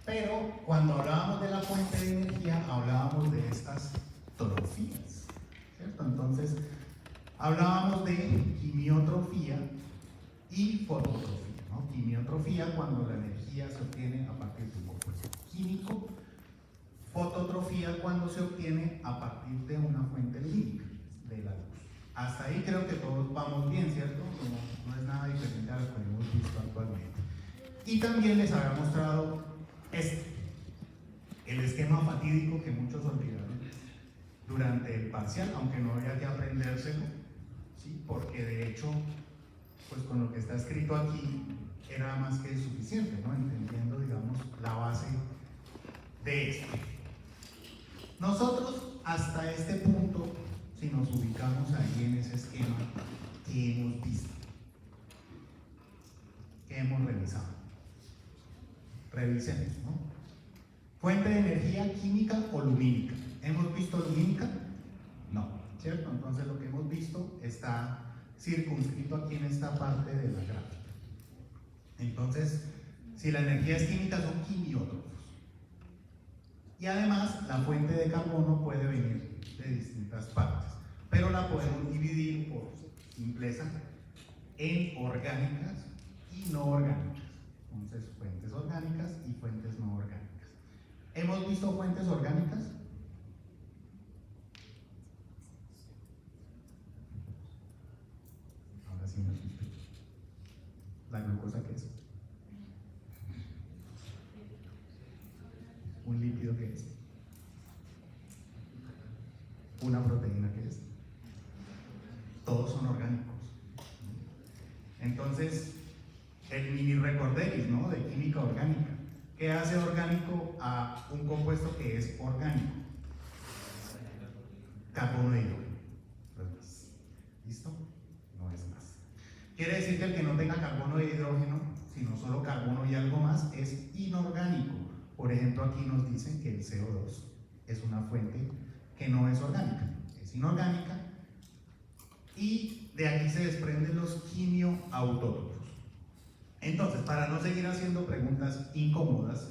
Pero cuando hablábamos de la fuente de energía, hablábamos de estas trofías, ¿cierto? Entonces, hablábamos de quimiotrofía y fototrofía, ¿no? Quimiotrofía cuando la energía se obtiene a partir de un compuesto químico, fototrofía cuando se obtiene a partir de una fuente lumínica, de la luz. Hasta ahí creo que todos vamos bien, ¿cierto? No es nada diferente a lo que hemos visto actualmente. Y también les había mostrado el esquema fatídico que muchos olvidaron durante el parcial, aunque no había que aprendérselo, ¿sí? Porque de hecho, pues con lo que está escrito aquí era más que suficiente, ¿no? Entendiendo, digamos, la base de esto. Nosotros hasta este punto, si nos ubicamos ahí en ese esquema, ¿qué hemos visto? ¿Qué hemos revisado? Revisemos, ¿no? Fuente de energía química o lumínica. ¿Hemos visto lumínica? No, ¿cierto? Entonces lo que hemos visto está circunscrito aquí en esta parte de la gráfica. Entonces, si la energía es química, son quimiótropos. Y además, la fuente de carbono puede venir de distintas partes, pero la podemos dividir por simpleza en orgánicas y no orgánicas. Entonces, fuentes orgánicas y fuentes no orgánicas. ¿Hemos visto fuentes orgánicas? Ahora sí me asusté. ¿La glucosa qué es? ¿Un lípido qué es? ¿Una proteína qué es? Todos son orgánicos. Entonces, el mini recorderis, ¿no? De química orgánica. ¿Qué hace orgánico a un compuesto que es orgánico? Carbono de hidrógeno. ¿Listo? No es más. Quiere decir que el que no tenga carbono de hidrógeno, sino solo carbono y algo más, es inorgánico. Por ejemplo, aquí nos dicen que el CO2 es una fuente que no es orgánica, es inorgánica, y de aquí se desprenden los quimioautótrofos. Entonces, para no seguir haciendo preguntas incómodas,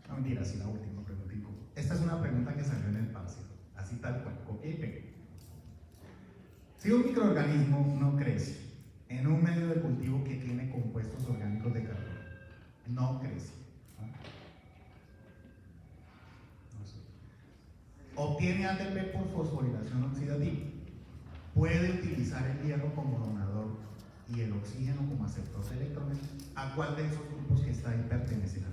no mentira, sí, la última pregunta incómoda. Esta es una pregunta que salió en el parcial, así tal cual, copia y pega. Si un microorganismo no crece en un medio de cultivo que tiene compuestos orgánicos de carbono, no crece, ¿no? Obtiene ATP por fosforilación oxidativa, puede utilizar el hierro como donador y el oxígeno como aceptor de electrones. ¿A cuál de esos grupos que está ahí pertenecerá?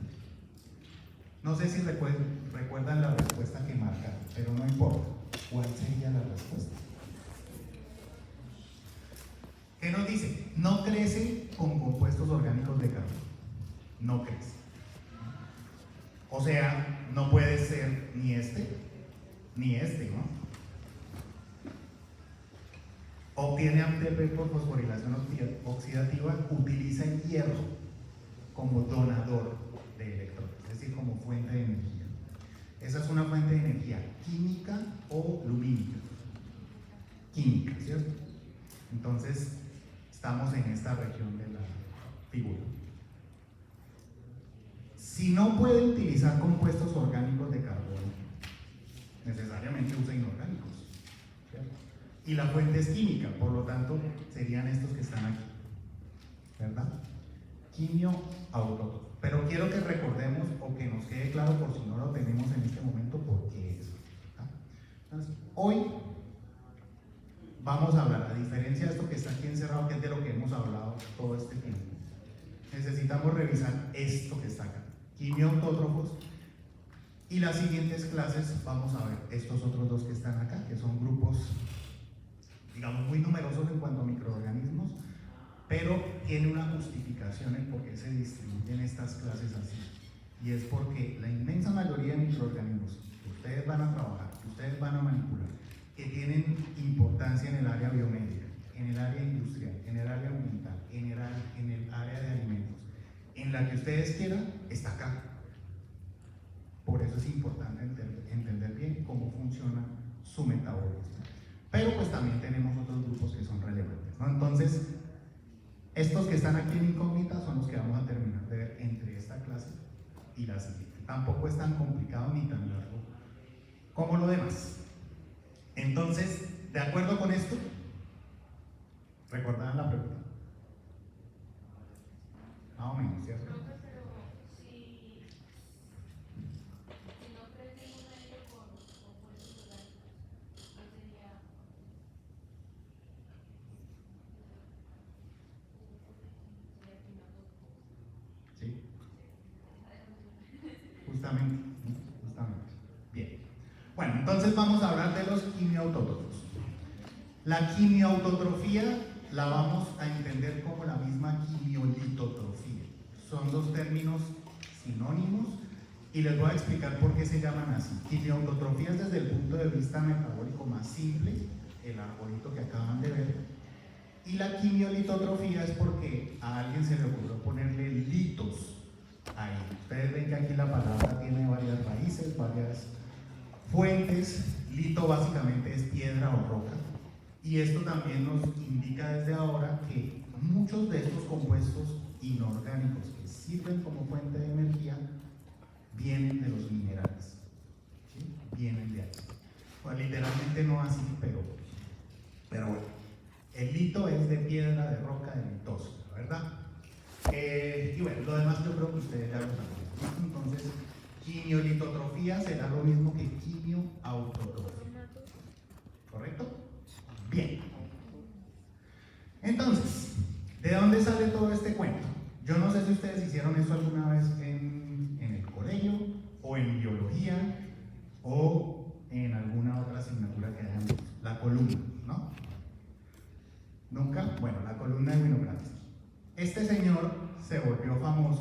No sé si recuerdan la respuesta que marca, pero no importa. ¿Cuál sería la respuesta? ¿Qué nos dice? No crece con compuestos orgánicos de carbono. No crece. O sea, no puede ser ni este, ¿no? Obtiene ATP por fosforilación oxidativa, utiliza el hierro como donador de electrones, es decir, como fuente de energía. Esa es una fuente de energía química o lumínica. Química, ¿cierto? Entonces, estamos en esta región de la figura. Si no puede utilizar compuestos orgánicos de carbono, necesariamente usa inorgánicos, ¿cierto? Y la fuente es química, por lo tanto, serían estos que están aquí, ¿verdad? Quimioautótrofo. Pero quiero que recordemos o que nos quede claro, por si no lo tenemos en este momento, por qué es. Entonces, hoy vamos a hablar, a diferencia de esto que está aquí encerrado, que es de lo que hemos hablado todo este tiempo, necesitamos revisar esto que está acá, quimioautótrofos, y las siguientes clases vamos a ver estos otros dos que están acá, que son grupos, digamos, muy numerosos en cuanto a microorganismos, pero tiene una justificación en por qué se distribuyen estas clases así, y es porque la inmensa mayoría de microorganismos que ustedes van a trabajar, que ustedes van a manipular, que tienen importancia en el área biomédica, en el área industrial, en el área ambiental, en el área de alimentos, en la que ustedes quieran, está acá. Por eso es importante entender bien cómo funciona su metabolismo. Pero pues también tenemos otros grupos que son relevantes, ¿no? Entonces, Estos que están aquí en incógnita son los que vamos a terminar de ver entre esta clase y la siguiente. Tampoco es tan complicado ni tan largo como lo demás. Entonces, ¿de acuerdo con esto? ¿Recordaban la pregunta? Más o menos, ¿cierto? Sí, justamente. Bien. Bueno, entonces vamos a hablar de los quimioautótrofos. La quimioautotrofía la vamos a entender como la misma quimiolitotrofía. Son dos términos sinónimos y les voy a explicar por qué se llaman así. Quimioautotrofía es desde el punto de vista metabólico más simple, el arbolito que acaban de ver, y la quimiolitotrofía es porque a alguien se le ocurrió ponerle litos ahí. Ustedes ven que aquí la palabra tiene varias raíces, varias fuentes. Lito básicamente es piedra o roca. Y esto también nos indica desde ahora que muchos de estos compuestos inorgánicos que sirven como fuente de energía vienen de los minerales, ¿sí? Vienen de ahí. Bueno, literalmente no así, pero bueno. El lito es de piedra, de roca, de litoso, ¿verdad? Y bueno, lo demás yo creo que ustedes ya lo saben. Entonces, quimiolitotrofía será lo mismo que quimioautotrofía. ¿Correcto? Bien. Entonces, ¿de dónde sale todo este cuento? Yo no sé si ustedes hicieron eso alguna vez en el colegio, o en biología, o en alguna otra asignatura que hayan visto. La columna, ¿no? ¿Nunca? Bueno, la columna de Winogradsky. Este señor se volvió famoso